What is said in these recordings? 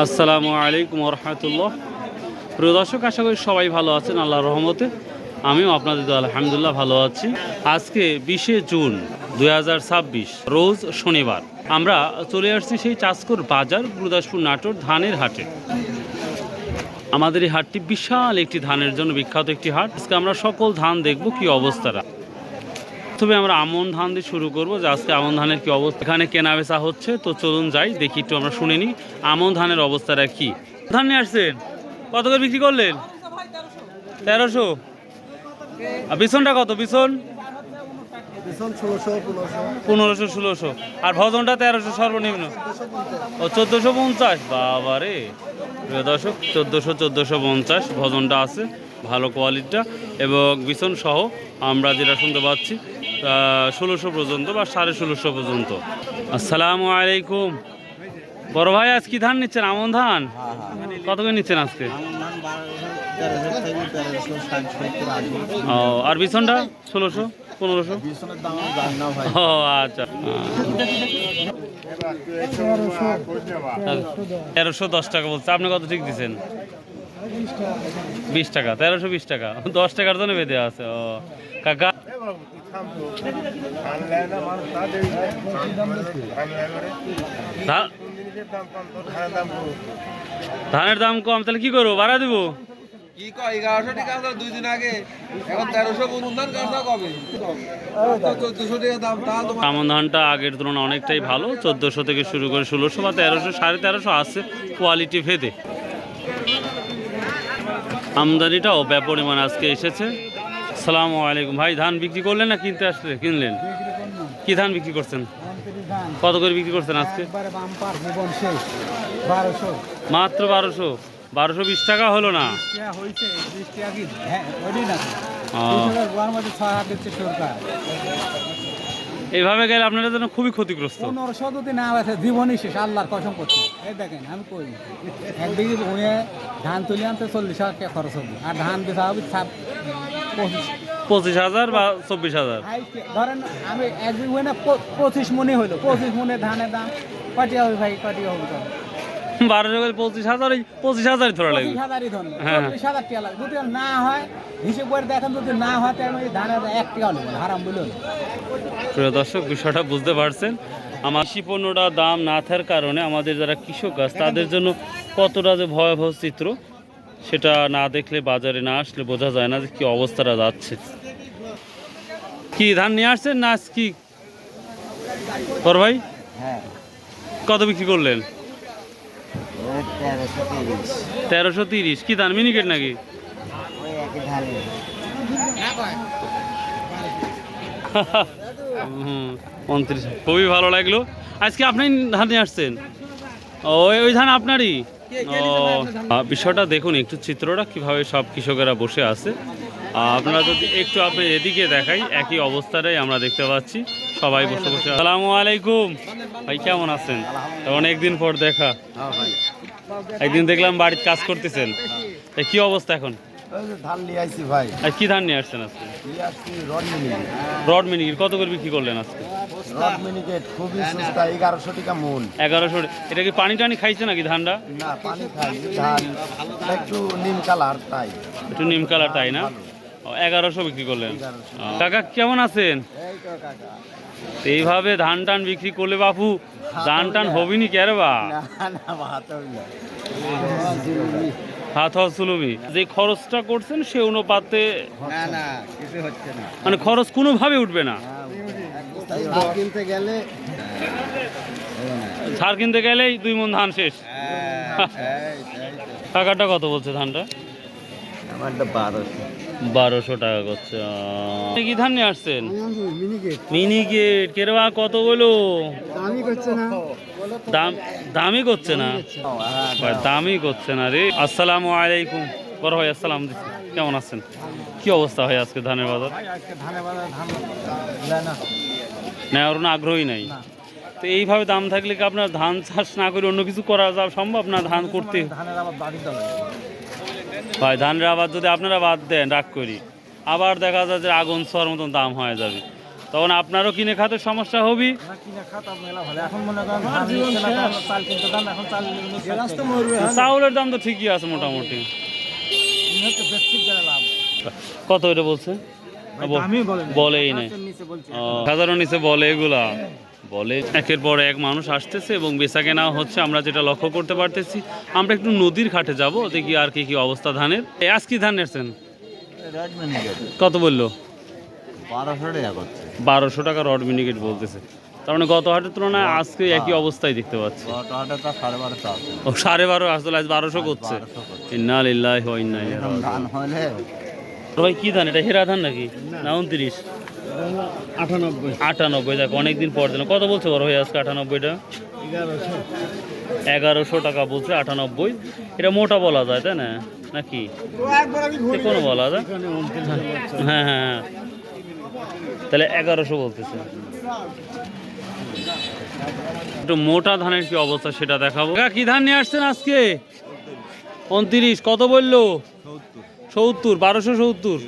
আসসালামু আলাইকুম রহমতুল্লাহ। প্রিয় দর্শক, আশা করি সবাই ভালো আছেন আল্লাহর রহমতে। আমিও আপনাদের দোয়ায় আলহামদুলিল্লাহ ভালো আছি। আজকে 20শে জুন 2026 রোজ শনিবার। আমরা চলে আসছি সেই চাষকর বাজার, গুরুদাসপুর নাটোর ধানের হাটে। আমাদের এই হাটটি বিশাল একটি ধানের জন্য বিখ্যাত একটি হাট। আজকে আমরা সকল ধান দেখব কি অবস্থাটা। তবে আমরা আমন ধান দিয়ে শুরু করবো, যে আজকে আমন ধানের কি অবস্থা, এখানে কেনা বেচা হচ্ছে। তো চলুন যাই, দেখি একটু আমরা শুনে নিই আমন ধানের অবস্থাটা কি। ধান নিয়ে আসছেন, কত করে বিক্রি করলেন? 1300। আর বিছনটা কত? বিছন 1500 1600, আর ভজনটা 1300 সর্বনিম্ন। ও 1450। বাবা রে প্রিয় দর্শক, 1450 ভজনটা আছে, ভালো কোয়ালিটিটা। এবং বিছন সহ আমরা যেটা শুনতে পাচ্ছি 1600 পর্যন্ত বা 1650 পর্যন্ত। আসসালামু আলাইকুম বড় ভাই, আজ কি ধান নিচ্ছেন? আমন ধান কত করে নিচ্ছেন আজকে? ও, আর বিছনটা 1600 1500। ও আচ্ছা, 1310 টাকা বলছে। আপনি কত ঠিক দিচ্ছেন? 20 টাকা। 1320 টাকা, 10 টাকার জন্য বেঁধে আছে। ও কাকা, ধানের দাম কম, তাহলে কি করবো? বাড়া দিব? আমন ধানটা আগের তুলনায় অনেকটাই ভালো। 1400 থেকে শুরু করে 1600 বা 1300 1350 আছে কোয়ালিটি ভেদে। আমদানিটাও ব্যাপরিমাণ আজকে এসেছে। আসসালামু আলাইকুম ভাই, ধান বিক্রি করলেন না কিনতে আসলে? কিনলেন। কি ধান বিক্রি করছেন? কত করে বিক্রি করছেন আজকে? মাত্র 1200। 1220 টাকা হলো না? এইভাবে গেলে আপনাদের জন্য খুবই ক্ষতিগ্রস্ত। 1500 যদি না আছে জীবনই শেষ, আল্লাহর কসম করছি। এই দেখেন, আমি কই একদিকে উনি ধান তুলে আনতে 40,000 টাকা খরচ হবে, আর ধান বেচা হবে 25,000 বা 24,000। ধরেন আমি একদিকে উনি 25 মনে হইলো, 25 মনে ধানের দাম কটি হবে ভাই? কটি হবে? 1200 করে 25,000, 25,000 ধরা লাগবে। 25,000ই ধরুন, 40,000 টাকা লাগবে। যদি না হয় হিসেব করে দেখেন, যদি না হয় তাহলে ধানের 1 টাকা নেব, হারাম বলল। প্রিয় দর্শক, বিষয়টা বুঝতে পারছেন। আমার কৃষি পণ্যটা দাম না থাকার কারণে আমাদের যারা কৃষক আছে তাদের জন্য কতটা যে ভয়াবহ চিত্র, সেটা না দেখলে, বাজারে না আসলে বোঝা যায় না যে কি অবস্থাটা যাচ্ছে। কি ধান নিয়ে আসছেন না কি কর ভাই? হ্যাঁ। কত বিক্রি করলেন? 1330। কি ধান, মিনিকেট নাকি? 29। খুবই ভালো লাগলো। আজকে আপনি ধান নিয়ে আসছেন? ওই ধান আপনারই? ও, বিষয়টা দেখুন একটু, চিত্রটা কিভাবে সব কৃষকেরা বসে আছে। আপনারা যদি একটু আপনি এদিকে দেখাই, একই অবস্থাটাই আমরা দেখতে পাচ্ছি, সবাই বসে বসে। আসসালামু আলাইকুম ভাই, কেমন আছেন? অনেকদিন পর দেখা। একদিন দেখলাম বাড়িতে কাজ করতেছেন, কি অবস্থা এখন? ধান নিয়ে আসছি ভাই। আর কি ধান নিয়ে আসছেন আজকে? রড মিনিকেট। কত করে বিক্রি করলেন আজকে? রড মিনিকেট খুবই সস্তা, 1100 টাকা মন। 1100। এটা কি পানি টানি খাইছে নাকি ধানটা? না, পানি খাই, ধান একটু নিম কালার, তাই একটু নিম কালার, তাই না? 1100 বিক্রি করলেন। কাকা কেমন আছেন? এইভাবে ধান টান বিক্রি করলে বাপু ধান টান হবিনি কে রে বা? হাত হসুলবি। যে খরচটা করছেন সে অনুপাতে মানে খরচ কোনোভাবে উঠবে না। সার কিনতে গেলেই 2 মণ ধান শেষ। টাকাটা কত বলছে ধানটা? 1200 টাকা করছে। কি ধান নিয়ে আসছেন? মিনিকেট। কেরবা কত বলো? দামই করছে না, দামই করছে না রে। আসসালামু আলাইকুম বড় ভাই, আসসালাম। কেমন আছেন? কি অবস্থা হয় আজকে ধানের বাজার? নেওয়ার কোনো আগ্রহী নাই। তো এইভাবে দাম থাকলে কি আপনার ধান চাষ না করে অন্য কিছু করা যা সম্ভব না? ধান করতে ভাই, ধানের আবাদ যদি আপনারা বাদ দেন রাগ করি, আবার দেখা যায় যে আগুন ছোঁয়ার মতন দাম হয়ে যাবে। তখন আপনারও কিনে খাতে সমস্যা হবি। এখন মনে করেন ধান নিচ্ছে না, কারণ চাল কিনতে দাম, এখন চাল চাউলের দাম তো ঠিকই আছে মোটামুটি। লাভ। কত এটা বলছে? বলেই নাই, হাজারও নিচে বলে এগুলা বলে। একের পর এক মানুষ আসতেছে এবং বেচা কেনা হচ্ছে। আমরা যেটা লক্ষ্য করতে পারতেছি, আমরা একটু নদীর ঘাটে যাব, দেখি আর কি কি অবস্থা ধানের। আজ কি ধান নেছেন? কত বললো? 1200 টাকা রড মিনিকেট বলতেছে। তার মানে গত হাটের তুলনায় আজকে একই অবস্থায় দেখতে পাচ্ছি। ও 12.5 আসলে আজ 1200 করছে। ইন্না লিল্লাহি ওয়া ইন্না ইলাইহি রাজিউন। ভাই কি ধান এটা? হেরা ধান নাকি না 29? 98। দেখ অনেকদিন পর দিলাম। কত বলছে বড় ভাই আজকে 98টা? 1100 টাকা বলছে 98। এটা মোটা বলা যায় তাই না নাকি কোনো বলা যায়? হ্যাঁ হ্যাঁ হ্যাঁ, তাহলে 1100 বলতেছে। একটু মোটা ধানের কি অবস্থা সেটা দেখাবো। কি ধান নিয়ে আসছেন আজকে? 29। কত বললো? 70। 1270,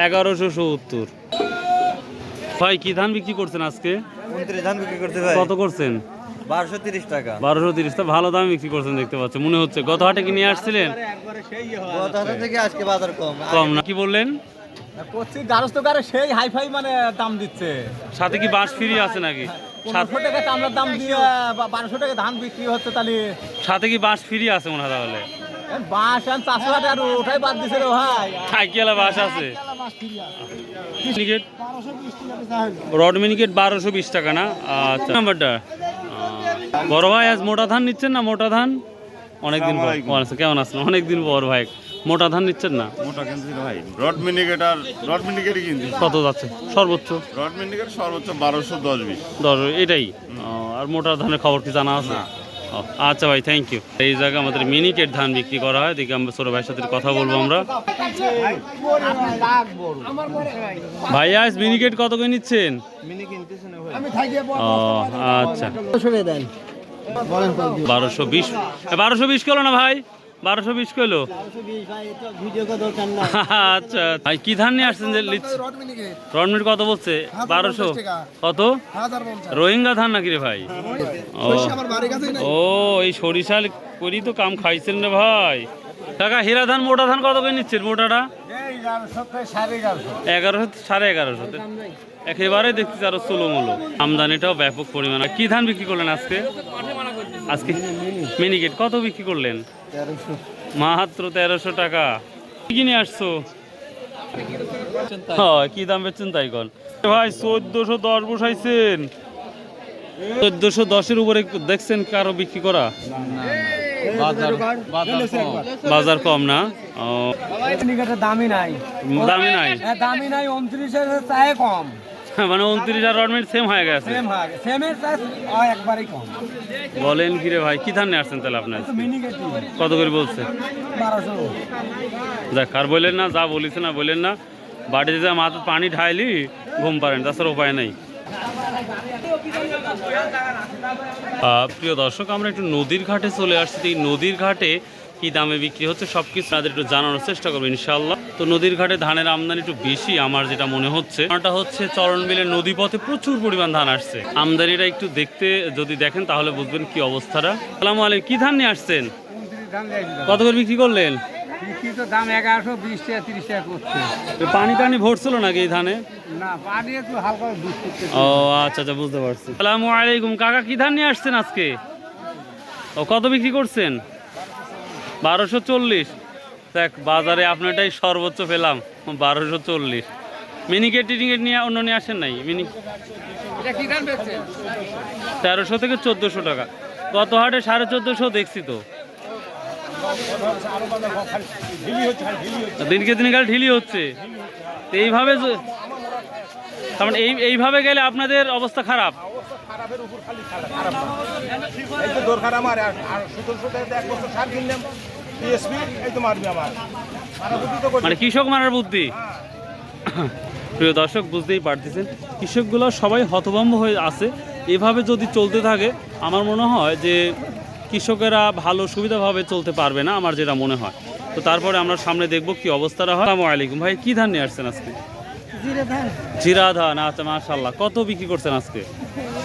1170। ভাই কি ধান বিক্রি করছেন আজকে? 29 ধান বিক্রি করতে ভাই। কত করছেন? 1230 টাকা। 1230। তা ভালো দাম বিক্রি করছেন দেখতে পাচ্ছি মনে হচ্ছে। গত হাটে কি নিয়ে আসছিলেন? গত হাট থেকে আজকে বাজার কম। কম না কি বললেন? সেই হাইফাই মানে দাম দিচ্ছে। সাথে কি বাঁশ ফ্রি আছে নাকি? 1500 টাকা চামড়ার দাম দিয়ে 1200 টাকা ধান বিক্রি হচ্ছে, তাহলে সাথে কি বাঁশ ফ্রি আছে মনে হয়? তাহলে বাঁশ আর 400 টাকা আর ওঠাই বাদ দিছে রে ভাই। সাইকেলা বাঁশ আছে। মিনিকেট রড মিনিকেট 1220 টাকা না? আচ্ছা নাম্বারটা। বড় ভাই আজ মোটা ধান নিচ্ছেন না? মোটা ধান অনেকদিন পর। কেমন আছেন? অনেকদিন পর ভাই মোটা ধান নিচ্ছেন না? মোটা কিনছি ভাই, রড মিনিকেট আর রড মিনিকেটই কিনছি। কত যাচ্ছে সর্বোচ্চ? রড মিনিকেট সর্বোচ্চ 1210-20। এটাই। আর মোটা ধানের খবর কি জানা আছে? আচ্ছা ভাই, থ্যাংক ইউ। এই জায়গায় আমাদের মিনিকেট ধান বিক্রি করা হয়। দেখি আমরা ছোট ভাইয়ের সাথে কথা বলবো আমরা। ভাই আজ মিনিকেট কত করে নিচ্ছেন? ও আচ্ছা, 1220। 1220 কিলো না ভাই? 1220 কিলো। আচ্ছা ভাই কি ধান নিয়ে আসছেন? যে রড মিনিকেট কত বলছে? 1200। কত? রোহিঙ্গা ধান নাকি রে ভাই? ও এই সরিষা করি তো কাম খাইছেন রে ভাই। কাকা হীরা ধান মোটা ধান কত করে নিচ্ছেন? মোটাটা 1100, 1150। একেবারে দেখছি আরো চুলোমুলো। আমদানিটাও ব্যাপক পরিমাণ। কি ধান বিক্রি করলেন আজকে? আজকে মিনিকেট কত বিক্রি করলেন? মাত্র 1300 টাকা। কি নিয়ে আসছো? হ্যাঁ কি দাম বেচছেন তাই কন ভাই? 1410 বসাইছেন। 1410-এর উপরে দেখছেন কারো বিক্রি করা? বাজার কম না? দামি নাই, দামি নাই, দামি নাই। 29-এর চাই কম, মানে 29 আর রড মিনিট সেম হয়ে গেছে। একবারই কম। বলেন কি রে ভাই? কি ধান নিয়ে আসছেন তাহলে আপনার? কত করে বলছে? 1200। দেখ আর বললেন না, যা বলিস না বললেন না। বাড়িতে যা মাথা পানি ঢাইলি ঘুম পারেন, তাছাড়া উপায় নাই। প্রিয় দর্শক, আমরা একটু নদীর ঘাটে চলে আসছি। এই নদীর ঘাটে কি দামে বিক্রি হচ্ছে সব কিছু তাদের একটু জানানোর চেষ্টা করবো ইনশাল্লাহ। তো নদীর ঘাটে ধানের আমদানি একটু বেশি আমার যেটা মনে হচ্ছে। কারণটা হচ্ছে চরণ বিলের নদী পথে প্রচুর পরিমাণ ধান আসছে। আমদানিটা একটু দেখতে যদি দেখেন তাহলে বুঝবেন কি অবস্থাটা। আসসালামু আলাইকুম, কি ধান নিয়ে আসছেন? কত করে বিক্রি করলেন? দাম 1120 টাকা 30 টাকা করছে। পানি টানি ভরছিল নাকি এই ধানে? না, পানি একটু হালকা দুধ করছে। ও আচ্ছা আচ্ছা, বুঝতে পারছি। আসসালামু আলাইকুম কাকা, কি ধান নিয়ে আসছেন আজকে? ও কত বিক্রি করছেন? 1240। দেখ বাজারে আপনারটাই সর্বোচ্চ পেলাম 1240। মিনিকেট টিনিকেট নিয়ে অন্য নিয়ে আসেন নাই? 1300 থেকে 1400 টাকা। গত হাটে 1450 দেখছি তো। দিনকে দিন গেলে ঢিলি হচ্ছে। এইভাবে কারণ এইভাবে গেলে আপনাদের অবস্থা খারাপ। মানে কৃষক মারার বুদ্ধি। প্রিয় দর্শক, বুঝতেই পারতেছেন কৃষকগুলো সবাই হতভম্ব হয়ে আছে। এভাবে যদি চলতে থাকে আমার মনে হয় যে কৃষকেরা ভালো সুবিধাভাবে চলতে পারবে না, আমার যেটা মনে হয়। তো তারপরে আমরা সামনে দেখব কি অবস্থাটা হয়। আসসালামু আলাইকুম ভাই, কি ধান নিয়ে আসছেন আজকে? জিরা ধান, আচ্ছা মাশাআল্লাহ। কত বিক্রি করছেন আজকে?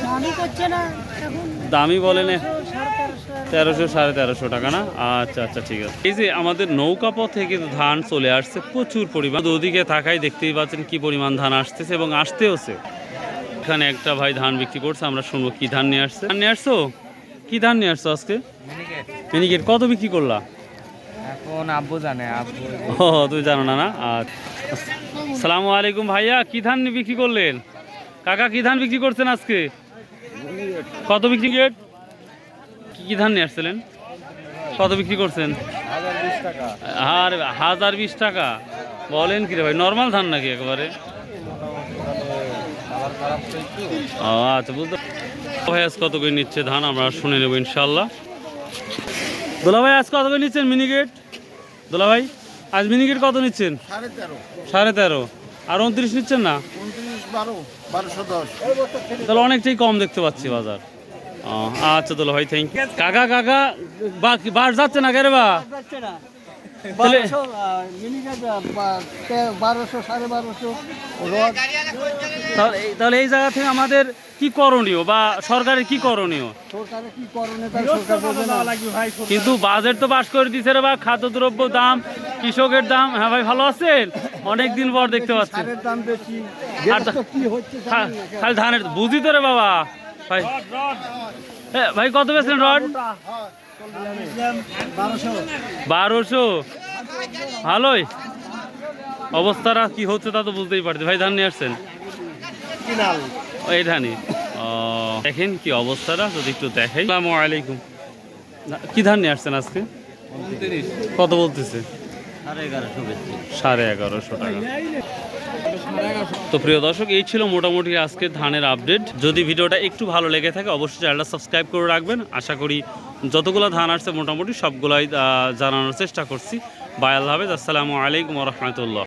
দামই করছে না এখন, দামই বলেন 1300 1300 1350 টাকা না? আচ্ছা আচ্ছা ঠিক আছে। এই যে আমাদের নৌকাপথ থেকে ধান চলে আসছে প্রচুর পরিমাণ, ওদিকে থাকায় দেখতেই পাচ্ছেন কি পরিমাণ ধান আসতেছে এবং আসতেওছে। এখানে একটা ভাই ধান বিক্রি করছে, আমরা শুনবো কি ধান নিয়ে আসছে। ধান নিয়ে আসছো? কি ধান নিয়ে আসছো আজকে? মিনিকেট। কত বিক্রি করলা? এখন আব্বু জানে, আব্বু। ও তুই জানো না না? আচ্ছা। আসসালামু আলাইকুম ভাইয়া, কি ধান বিক্রি করলেন? কাকা কি ধান বিক্রি করছেন আজকে? কত বিক্রি? কি কি ধান নিয়ে আসছিলেন? কত বিক্রি করছেন? 1020 টাকা। আর 1020 টাকা বলেন কি রে ভাই, নর্মাল ধান নাকি একেবারে? ও আচ্ছা, বুঝতে। ভাই আজ কত করে নিচ্ছে ধান আমরা শুনে নেব ইনশাল্লাহ। দোলা ভাই আজ কত করে নিচ্ছেন মিনিকেট? দোলা ভাই আজ মিনিকেট কত নিচ্ছেন? 13.5। আর 29 নিচ্ছেন না? 1210। তাহলে অনেকটাই কম দেখতে পাচ্ছি বাজার। ও আচ্ছা দোলা ভাই, থ্যাংক ইউ। কাকা কাকা বাস যাচ্ছে না কেরে বা? তাহলে 1200 তাহলে এই জায়গা থেকে আমাদের কি করণীয় বা সরকারের কি করণীয়? সরকারের কি করণীয় তার সরকার বোঝে না। কিন্তু বাজেট তো পাস করে দিছে রে বা, খাদ্যদ্রব্য দাম, কৃষকের দাম। হ্যাঁ ভাই ভালো আছেন? অনেকদিন পর দেখতে পাচ্ছি। সারের দাম বেশি, আর তো কি হচ্ছে খালি ধানের বুঝি তো রে বাবা ভাই। ভাই কত বেছেন রড? 1200। ভালোই অবস্থাটা কি হচ্ছে তা তো বুঝতেই পারছি। ভাই ধান নিয়ে আসছেন? এই ধানই। ও দেখেন কি অবস্থাটা, যদি একটু দেখাই। আসসালামু আলাইকুম। কি ধান নিয়ে আসছেন আজকে? কত বলতেছে? 1150 টাকা। তো প্রিয় দর্শক, এই ছিল মোটামুটি আজকে ধানের আপডেট। যদি ভিডিওটা একটু ভালো লেগে থাকে অবশ্যই চ্যানেলটা সাবস্ক্রাইব করে রাখবেন। আশা করি যতগুলো ধান আসছে মোটামুটি সবগুলাই জানানোর চেষ্টা করছি। বাই, আল্লাহ হাফেজ। আসসালামু আলাইকুম ওয়া রাহমাতুল্লাহ।